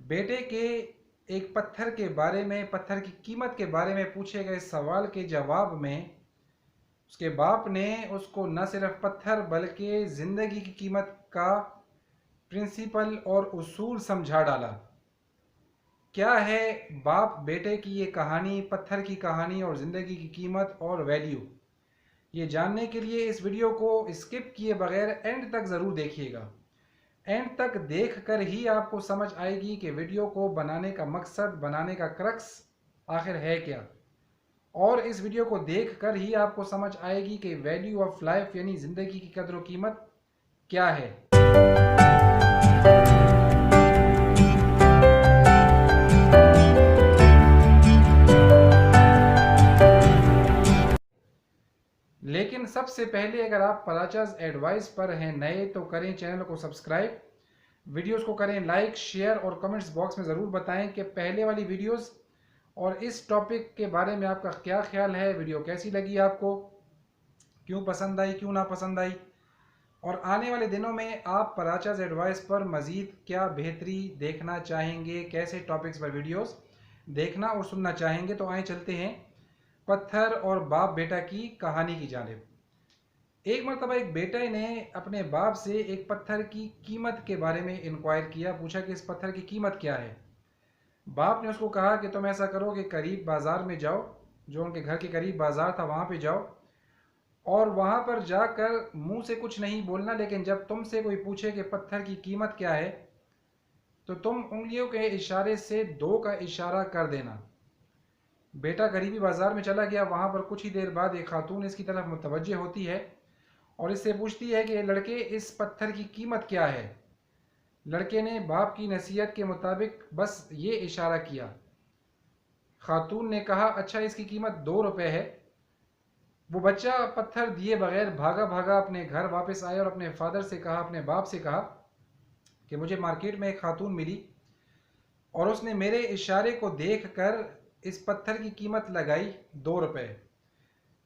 बेटे के एक पत्थर के बारे में, पत्थर की कीमत के बारे में पूछे गए सवाल के जवाब में उसके बाप ने उसको न सिर्फ पत्थर बल्कि ज़िंदगी की कीमत का प्रिंसिपल और उसूल समझा डाला। क्या है बाप बेटे की ये कहानी, पत्थर की कहानी और ज़िंदगी की कीमत और वैल्यू? ये जानने के लिए इस वीडियो को स्किप किए बगैर एंड तक ज़रूर देखिएगा। एंड तक देख कर ही आपको समझ आएगी कि वीडियो को बनाने का मकसद, बनाने का क्रक्स आखिर है क्या। और इस वीडियो को देख कर ही आपको समझ आएगी कि वैल्यू ऑफ लाइफ यानी ज़िंदगी की कदर व कीमत क्या है। लेकिन सबसे पहले अगर आप पराचाज एडवाइस पर हैं नए तो करें चैनल को सब्सक्राइब, वीडियोस को करें लाइक, शेयर और कमेंट्स बॉक्स में ज़रूर बताएं कि पहले वाली वीडियोस और इस टॉपिक के बारे में आपका क्या ख्याल है, वीडियो कैसी लगी आपको, क्यों पसंद आई, क्यों ना पसंद आई, और आने वाले दिनों में आप पराचाज एडवाइस पर मज़ीद क्या बेहतरी देखना चाहेंगे, कैसे टॉपिक्स पर वीडियोस देखना और सुनना चाहेंगे। तो आए चलते हैं पत्थर और बाप बेटा की कहानी की जानिब। एक मरतबा एक बेटे ने अपने बाप से एक पत्थर की कीमत के बारे में इंक्वायर किया, पूछा कि इस पत्थर की कीमत क्या है। बाप ने उसको कहा कि तुम ऐसा करो कि करीब बाज़ार में जाओ, जो उनके घर के करीब बाज़ार था वहाँ पे जाओ, और वहाँ पर जाकर मुंह से कुछ नहीं बोलना, लेकिन जब तुमसे कोई पूछे कि पत्थर की कीमत क्या है तो तुम उंगलियों के इशारे से दो का इशारा कर देना। बेटा करीबी बाज़ार में चला गया। वहाँ पर कुछ ही देर बाद एक खातून इसकी तरफ मुतवज्जे होती है और इससे पूछती है कि लड़के इस पत्थर की कीमत क्या है। लड़के ने बाप की नसीहत के मुताबिक बस ये इशारा किया। खातून ने कहा, अच्छा इसकी कीमत 2 रुपये है। वो बच्चा पत्थर दिए बगैर भागा भागा अपने घर वापस आया और अपने फादर से कहा, अपने बाप से कहा कि मुझे मार्केट में एक खातून मिली और उसने मेरे इशारे को देख कर इस पत्थर की कीमत लगाई 2 रुपये।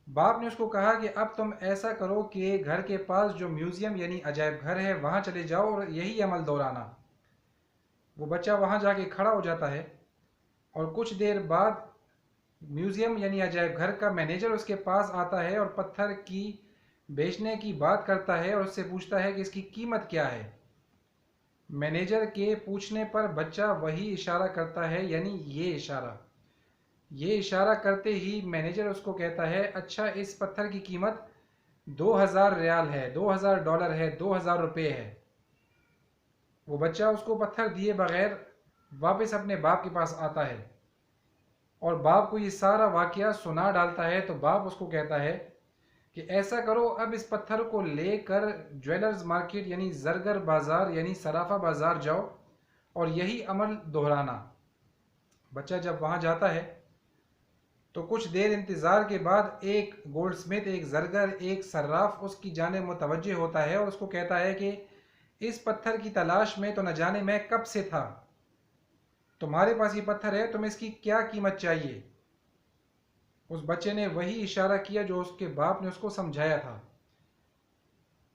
बाप ने उसको कहा कि अब तुम ऐसा करो कि घर के पास जो म्यूज़ियम यानी अजायब घर है वहाँ चले जाओ और यही अमल दोहराना। वो बच्चा वहाँ जाके खड़ा हो जाता है और कुछ देर बाद म्यूज़ियम यानी अजायब घर का मैनेजर उसके पास आता है और पत्थर की बेचने की बात करता है और उससे पूछता है कि इसकी कीमत क्या है। मैनेजर के पूछने पर बच्चा वही इशारा करता है, यानी ये इशारा करते ही मैनेजर उसको कहता है, अच्छा इस पत्थर की कीमत 2000 रियाल है, $2000 है, 2000 रुपये है। वो बच्चा उसको पत्थर दिए बगैर वापस अपने बाप के पास आता है और बाप को ये सारा वाकया सुना डालता है। तो बाप उसको कहता है कि ऐसा करो, अब इस पत्थर को लेकर ज्वेलर्स मार्केट यानी जरगर बाज़ार यानी सराफा बाज़ार जाओ और यही अमल दोहराना। बच्चा जब वहाँ जाता है तो कुछ देर इंतज़ार के बाद एक गोल्डस्मिथ, एक जरगर, एक सर्राफ उसकी जाने मुतवज्जे होता है और उसको कहता है कि इस पत्थर की तलाश में तो न जाने मैं कब से था, तुम्हारे पास ये पत्थर है, तुम्हें इसकी क्या कीमत चाहिए। उस बच्चे ने वही इशारा किया जो उसके बाप ने उसको समझाया था।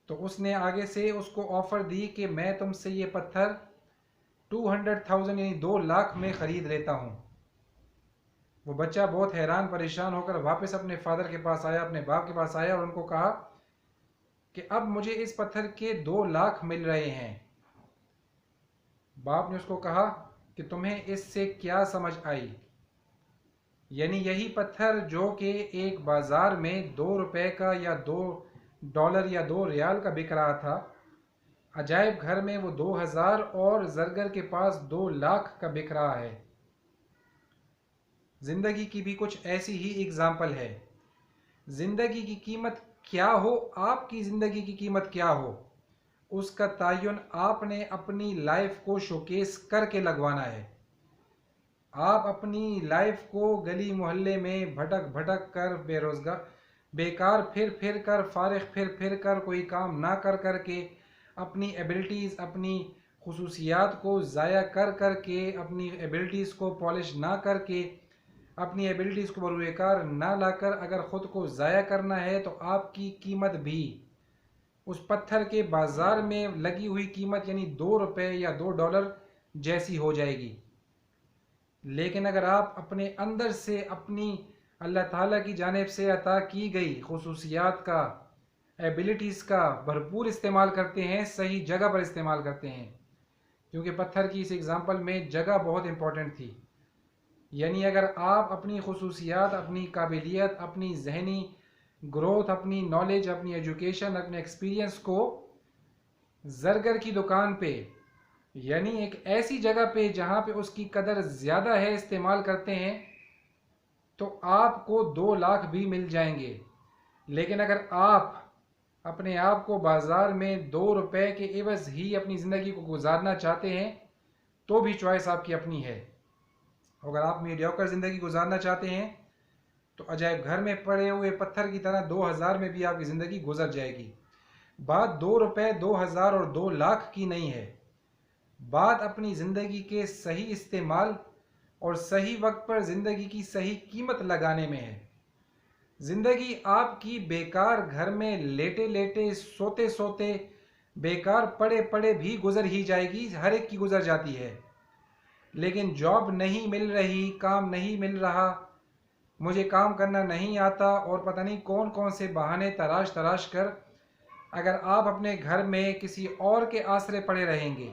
तो उसने आगे से उसको ऑफ़र दी कि मैं तुमसे ये पत्थर 200,000 यानी 2 लाख में ख़रीद लेता हूँ। वो बच्चा बहुत हैरान परेशान होकर वापस अपने फादर के पास आया, अपने बाप के पास आया और उनको कहा कि अब मुझे इस पत्थर के 2 लाख मिल रहे हैं। बाप ने उसको कहा कि तुम्हें इससे क्या समझ आई, यानी यही पत्थर जो कि एक बाज़ार में 2 रुपये का या $2 या 2 रियाल का बिक रहा था, अजायब घर में वो 2000 और जरगर के पास 2 लाख का बिक रहा है। ज़िंदगी की भी कुछ ऐसी ही एग्ज़ाम्पल है। ज़िंदगी की कीमत क्या हो, आपकी ज़िंदगी की कीमत क्या हो, उसका तयन आपने अपनी लाइफ को शोकेस करके लगवाना है। आप अपनी लाइफ को गली मोहल्ले में भटक भटक कर, बेरोज़गार बेकार फिर कर, फारिग फिर कर, कोई काम ना कर कर के, अपनी एबिलिटीज़, अपनी खुसूसियात को ज़ाया कर कर के, अपनी एबिलिटीज़ को पॉलिश ना करके, अपनी एबिलिटीज़ को बरूएकार ना लाकर अगर ख़ुद को ज़ाया करना है तो आपकी कीमत भी उस पत्थर के बाज़ार में लगी हुई कीमत यानी 2 रुपये या $2 जैसी हो जाएगी। लेकिन अगर आप अपने अंदर से अपनी अल्लाह ताला की जानिब से अता की गई खुसूसियात का, एबिलिटीज़ का भरपूर इस्तेमाल करते हैं, सही जगह पर इस्तेमाल करते हैं, क्योंकि पत्थर की इस एग्ज़ाम्पल में जगह बहुत इंपॉर्टेंट थी। यानी अगर आप अपनी खुसूसियात, अपनी काबिलियत, अपनी जहनी ग्रोथ, अपनी नॉलेज, अपनी एजुकेशन, अपने एक्सपीरियंस को ज़रगर की दुकान पे, यानी एक ऐसी जगह पे जहाँ पे उसकी कदर ज़्यादा है, इस्तेमाल करते हैं, तो आपको 2 लाख भी मिल जाएंगे। लेकिन अगर आप अपने आप को बाज़ार में 2 रुपए के एवज़ ही अपनी ज़िंदगी को गुजारना चाहते हैं, तो भी चॉइस आपकी अपनी है। अगर आप मीडियोकर ज़िंदगी गुजारना चाहते हैं तो अजायब घर में पड़े हुए पत्थर की तरह 2000 में भी आपकी ज़िंदगी गुजर जाएगी। बात 2 रुपए, 2000 और 2 लाख की नहीं है। बात अपनी ज़िंदगी के सही इस्तेमाल और सही वक्त पर ज़िंदगी की सही कीमत लगाने में है। ज़िंदगी आपकी बेकार घर में लेटे लेटे, सोते सोते, बेकार पड़े पड़े भी गुजर ही जाएगी, हर एक की गुजर जाती है। लेकिन जॉब नहीं मिल रही, काम नहीं मिल रहा, मुझे काम करना नहीं आता और पता नहीं कौन कौन से बहाने तराश तराश कर अगर आप अपने घर में किसी और के आसरे पड़े रहेंगे,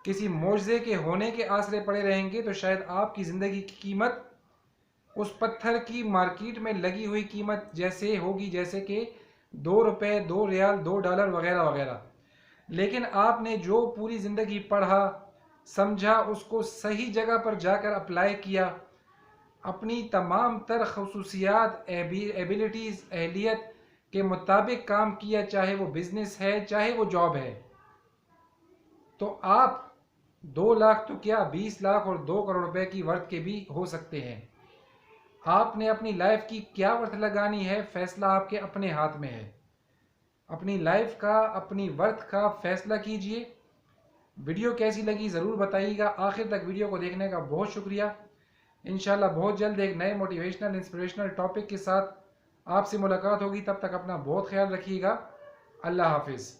किसी मोजे के होने के आसरे पड़े रहेंगे, तो शायद आपकी ज़िंदगी की कीमत उस पत्थर की मार्केट में लगी हुई कीमत जैसे होगी, जैसे कि 2 रुपए, 2 रियाल, 2 डॉलर वगैरह वगैरह। लेकिन आपने जो पूरी ज़िंदगी पढ़ा समझा, उसको सही जगह पर जाकर अप्लाई किया, अपनी तमाम तर खसूसियात, एबिलिटीज़, अहलियत के मुताबिक काम किया, चाहे वो बिज़नेस है, चाहे वो जॉब है, तो आप 2 लाख तो क्या, 20 लाख और 2 करोड़ रुपए की वर्थ के भी हो सकते हैं। आपने अपनी लाइफ की क्या वर्थ लगानी है, फैसला आपके अपने हाथ में है। अपनी लाइफ का, अपनी वर्थ का फैसला कीजिए। वीडियो कैसी लगी ज़रूर बताइएगा। आखिर तक वीडियो को देखने का बहुत शुक्रिया। इंशाल्लाह बहुत जल्द एक नए मोटिवेशनल इंस्पिरेशनल टॉपिक के साथ आपसे मुलाकात होगी। तब तक अपना बहुत ख्याल रखिएगा। अल्लाह हाफिज़।